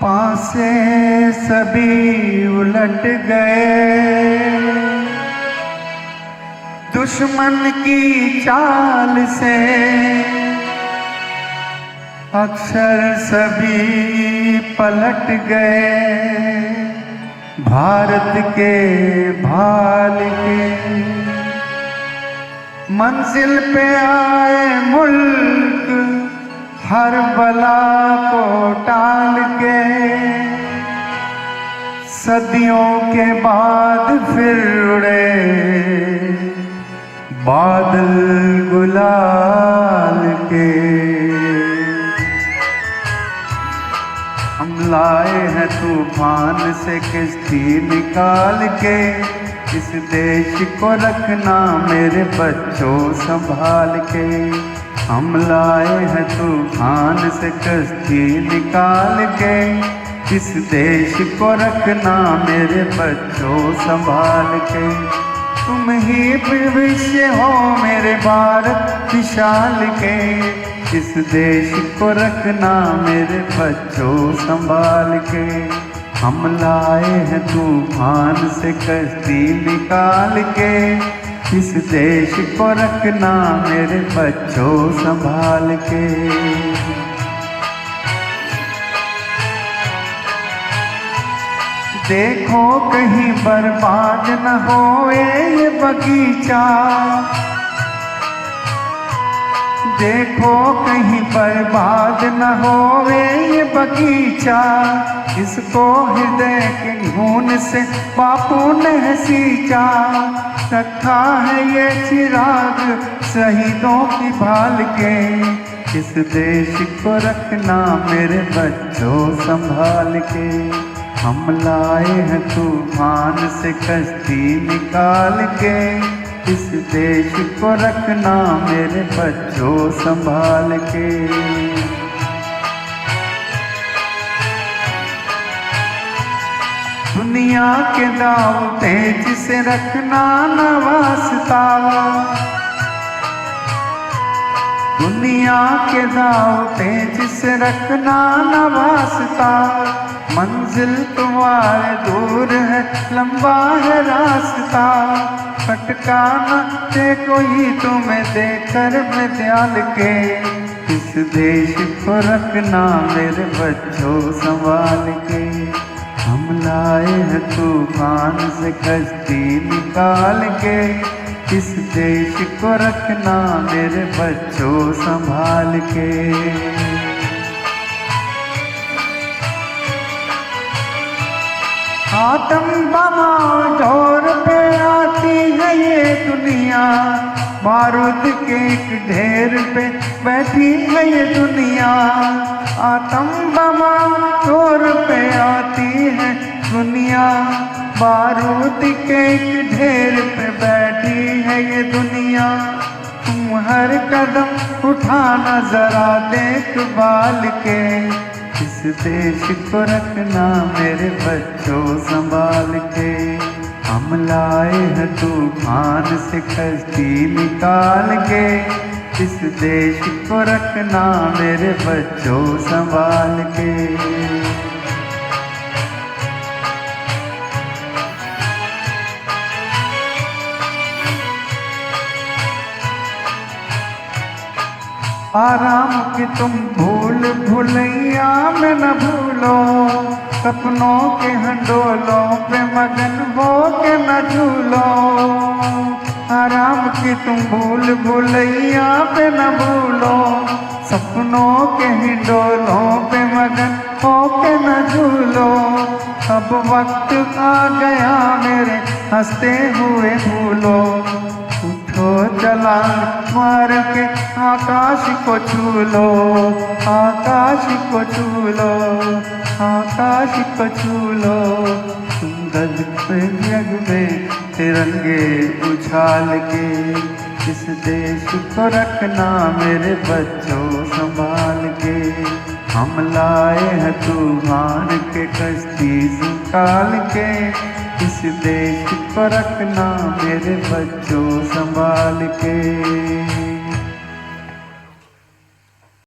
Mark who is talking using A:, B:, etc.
A: पासे सभी उलट गए, दुश्मन की चाल से अक्षर सभी पलट गए। भारत के भाल के मंजिल पे आए मुल्क हर बला को टाल के, सदियों के बाद फिर उड़े बादल गुलाल के। हम लाए हैं तूफान से किश्ती निकाल के, इस देश को रखना मेरे बच्चों संभाल के। हम लाए हैं तूफान से कश्ती निकाल के, इस देश को रखना मेरे बच्चों संभाल के। तुम ही भविष्य हो मेरे भारत विशाल के, इस देश को रखना मेरे बच्चों संभाल के। हम लाए हैं तूफान से कश्ती निकाल के, इस देश को रखना मेरे बच्चों संभाल के। देखो कहीं बर्बाद न होए ये बगीचा, देखो कहीं बर्बाद न होवे ये बगीचा। इसको हृदय के खून से बापू ने सींचा, रखा है ये चिराग शहीदों की भाल के। इस देश को रखना मेरे बच्चों संभाल के। हम लाए हैं तूफान से कश्ती निकाल के, इस देश को रखना मेरे बच्चों संभाल के। दुनिया के दाव तेज से रखना न वास्ता, दुनिया के दाव तेज से रखना न वास्ता। मंजिल तुम्हारे दूर है लंबा है रास्ता, भटका न दे कोई तुम्हें देकर विद्याल के। इस देश को रखना मेरे बच्चों संभाल के। हम लाए हैं तूफान से कश्ती निकाल के, इस देश को रखना मेरे बच्चों संभाल के। आतम बम जोर पे आती है ये दुनिया, बारूद के एक ढेर पे बैठी है ये दुनिया। आतम बम जोर पे आती है दुनिया, बारूद के एक ढेर पे बैठी है ये दुनिया। तुम हर कदम उठाना जरा देख बाल के, इस देश को रखना मेरे बच्चों संभाल के। हम लाए हैं तूफान से कश्ती निकाल के, इस देश को रखना मेरे बच्चों संभाल के। आराम की तुम भूल भुलैया में न भूलो, सपनों के हंडोलों पे मगन हो के न झूलो। आराम की तुम भूल भुलैया पे न भूलो, सपनों के हिंडोलों पे मगन हो के न झूलो। अब वक्त आ गया मेरे हंसते हुए भूलो, उठो चला मार के आकाश को छू लो, आकाश को छू लो, आकाश को छू लो। सुंदर पे जग में तिरंगे उछाल के, इस देश को रखना मेरे बच्चों संभाल के। हम लाए हैं तूफान के कश्ती निकाल के, इस देश को रखना मेरे बच्चों संभाल